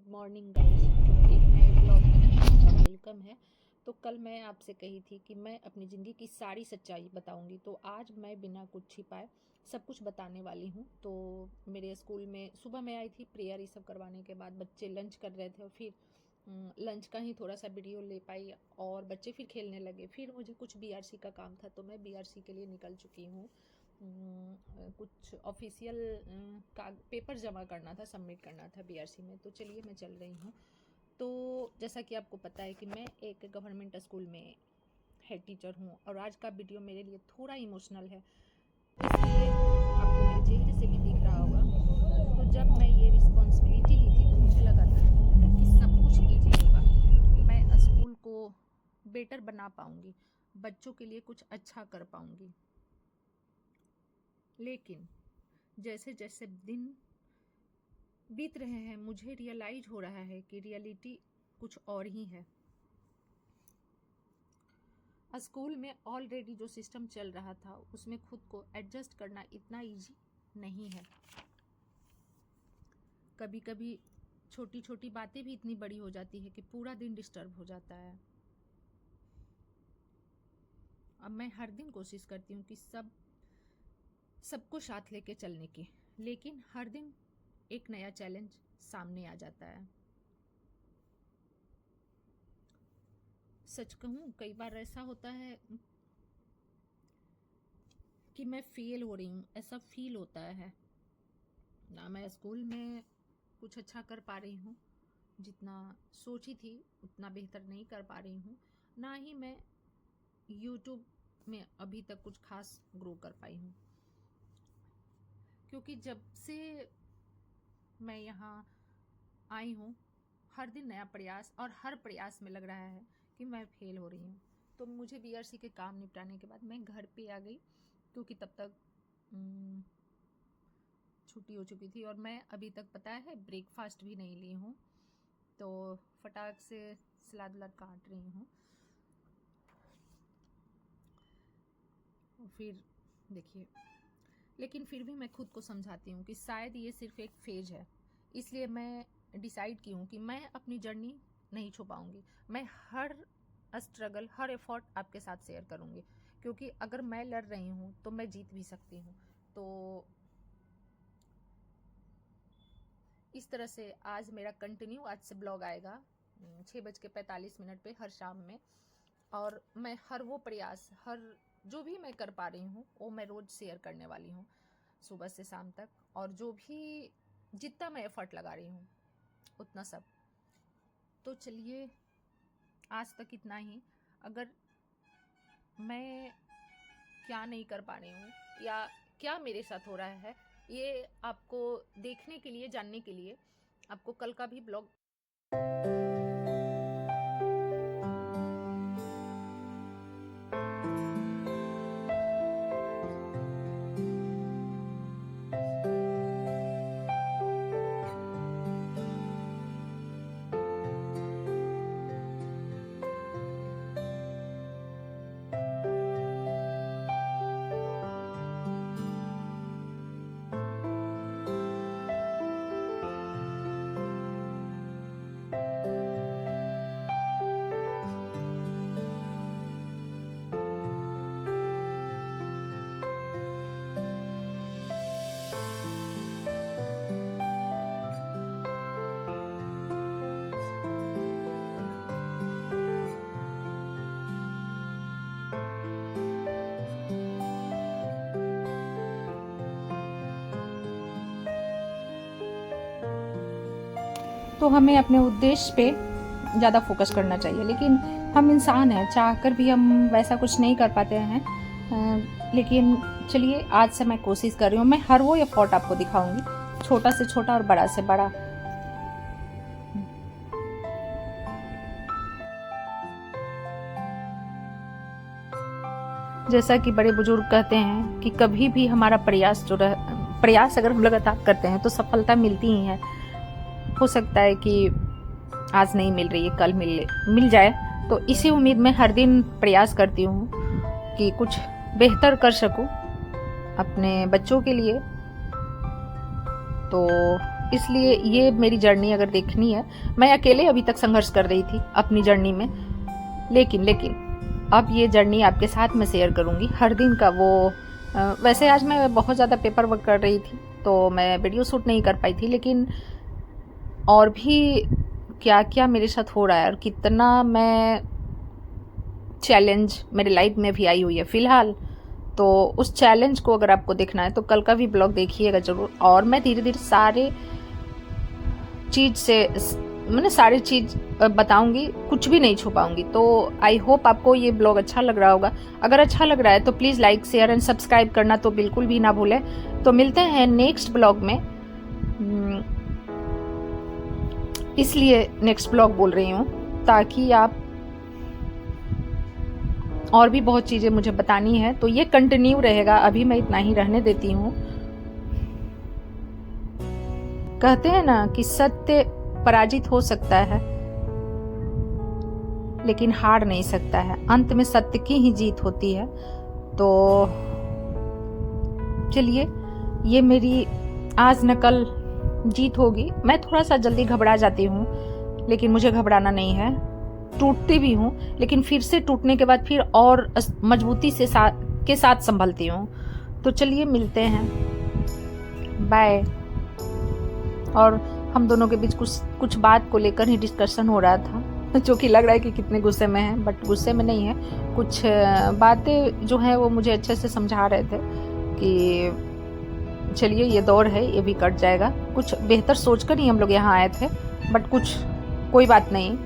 Morning guys, एक नए blog में आपका वेलकम है। तो कल मैं आपसे कही थी कि मैं अपनी ज़िंदगी की सारी सच्चाई बताऊंगी, तो आज मैं बिना कुछ छिपाए सब कुछ बताने वाली हूँ। तो मेरे स्कूल में सुबह मैं आई थी, प्रेयर ये सब करवाने के बाद बच्चे लंच कर रहे थे और फिर लंच का ही थोड़ा सा वीडियो ले पाई और बच्चे फिर खेलने लगे। फिर मुझे कुछ बीआरसी का काम था, तो मैं बीआरसी के लिए निकल चुकी हूँ। कुछ ऑफिशियल का पेपर जमा करना था, सबमिट करना था बीआरसी में। तो चलिए मैं चल रही हूँ। तो जैसा कि आपको पता है कि मैं एक गवर्नमेंट स्कूल में हेड टीचर हूँ और आज का वीडियो मेरे लिए थोड़ा इमोशनल है, इसलिए आपको मेरे चेहरे से भी दिख रहा होगा। तो जब मैं ये रिस्पॉन्सिबिलिटी ली थी तो मुझे लगा था कि सब कुछ ईजी होगा, मैं स्कूल को बेटर बना पाऊँगी, बच्चों के लिए कुछ अच्छा कर पाऊँगी। लेकिन जैसे जैसे दिन बीत रहे हैं मुझे रियलाइज हो रहा है कि रियलिटी कुछ और ही है। स्कूल में ऑलरेडी जो सिस्टम चल रहा था उसमें खुद को एडजस्ट करना इतना इजी नहीं है। कभी कभी छोटी छोटी बातें भी इतनी बड़ी हो जाती है कि पूरा दिन डिस्टर्ब हो जाता है। अब मैं हर दिन कोशिश करती हूँ कि सबको साथ लेके चलने की, लेकिन हर दिन एक नया चैलेंज सामने आ जाता है। सच कहूँ कई बार ऐसा होता है कि मैं फेल हो रही हूँ, ऐसा फील होता है। ना मैं स्कूल में कुछ अच्छा कर पा रही हूँ, जितना सोची थी उतना बेहतर नहीं कर पा रही हूँ, ना ही मैं यूट्यूब में अभी तक कुछ खास ग्रो कर पाई हूँ। क्योंकि जब से मैं यहाँ आई हूँ हर दिन नया प्रयास, और हर प्रयास में लग रहा है कि मैं फेल हो रही हूँ। तो मुझे बीआरसी के काम निपटाने के बाद मैं घर पे आ गई, क्योंकि तब तक छुट्टी हो चुकी थी और मैं अभी तक पता है ब्रेकफास्ट भी नहीं ली हूँ। तो फटाक से सलाद वलाद काट रही हूँ। फिर देखिए, लेकिन फिर भी मैं खुद को समझाती हूँ कि शायद ये सिर्फ एक फेज है। इसलिए मैं डिसाइड की हूँ कि मैं अपनी जर्नी नहीं छुपाऊंगी, मैं हर स्ट्रगल हर एफर्ट आपके साथ शेयर करूँगी, क्योंकि अगर मैं लड़ रही हूँ तो मैं जीत भी सकती हूँ। तो इस तरह से आज मेरा कंटिन्यू आज से ब्लॉग आएगा 6:45 पे हर शाम में। और मैं हर वो प्रयास, हर जो भी मैं कर पा रही हूँ वो मैं रोज़ शेयर करने वाली हूँ, सुबह से शाम तक। और जो भी जितना मैं एफर्ट लगा रही हूँ उतना सब। तो चलिए आज तक इतना ही। अगर मैं क्या नहीं कर पा रही हूँ या क्या मेरे साथ हो रहा है, ये आपको देखने के लिए, जानने के लिए आपको कल का भी ब्लॉग तो हमें अपने उद्देश्य पे ज़्यादा फोकस करना चाहिए। लेकिन हम इंसान हैं, चाहकर भी हम वैसा कुछ नहीं कर पाते हैं। लेकिन चलिए आज से मैं कोशिश कर रही हूँ, मैं हर वो एफर्ट आपको दिखाऊंगी, छोटा से छोटा और बड़ा से बड़ा। जैसा कि बड़े बुजुर्ग कहते हैं कि कभी भी हमारा प्रयास अगर हम लगातार करते हैं तो सफलता मिलती ही है। हो सकता है कि आज नहीं मिल रही है, कल मिल जाए। तो इसी उम्मीद में हर दिन प्रयास करती हूँ कि कुछ बेहतर कर सकूँ अपने बच्चों के लिए। तो इसलिए ये मेरी जर्नी अगर देखनी है, मैं अकेले अभी तक संघर्ष कर रही थी अपनी जर्नी में, लेकिन अब ये जर्नी आपके साथ में शेयर करूँगी हर दिन का। वो वैसे आज मैं बहुत ज़्यादा पेपर वर्क कर रही थी तो मैं वीडियो शूट नहीं कर पाई थी, लेकिन और भी क्या क्या मेरे साथ हो रहा है और कितना मैं चैलेंज मेरे लाइफ में भी आई हुई है फ़िलहाल। तो उस चैलेंज को अगर आपको देखना है तो कल का भी ब्लॉग देखिएगा ज़रूर। और मैं धीरे धीरे सारी चीज़ बताऊंगी, कुछ भी नहीं छुपाऊंगी। तो आई होप आपको ये ब्लॉग अच्छा लग रहा होगा। अगर अच्छा लग रहा है तो please like share and subscribe करना तो बिल्कुल भी ना भूलें। तो मिलते हैं नेक्स्ट ब्लॉग में, इसलिए नेक्स्ट ब्लॉग बोल रही हूँ ताकि आप, और भी बहुत चीज़ें मुझे बतानी है तो ये कंटिन्यू रहेगा। अभी मैं इतना ही रहने देती हूँ। कहते हैं ना कि सत्य पराजित हो सकता है लेकिन हार नहीं सकता है, अंत में सत्य की ही जीत होती है। तो चलिए, ये मेरी आज न कल जीत होगी। मैं थोड़ा सा जल्दी घबरा जाती हूँ लेकिन मुझे घबराना नहीं है। टूटती भी हूँ लेकिन फिर से टूटने के बाद फिर और मजबूती से के साथ संभलती हूँ। तो चलिए मिलते हैं, बाय। और हम दोनों के बीच कुछ बात को लेकर ही डिस्कशन हो रहा था, जो कि लग रहा है कि कितने गुस्से में है, बट गुस्से में नहीं है। कुछ बातें जो हैं वो मुझे अच्छे से समझा रहे थे कि चलिए ये दौर है, ये भी कट जाएगा। कुछ बेहतर सोचकर ही हम लोग यहाँ आए थे, बट कोई बात नहीं,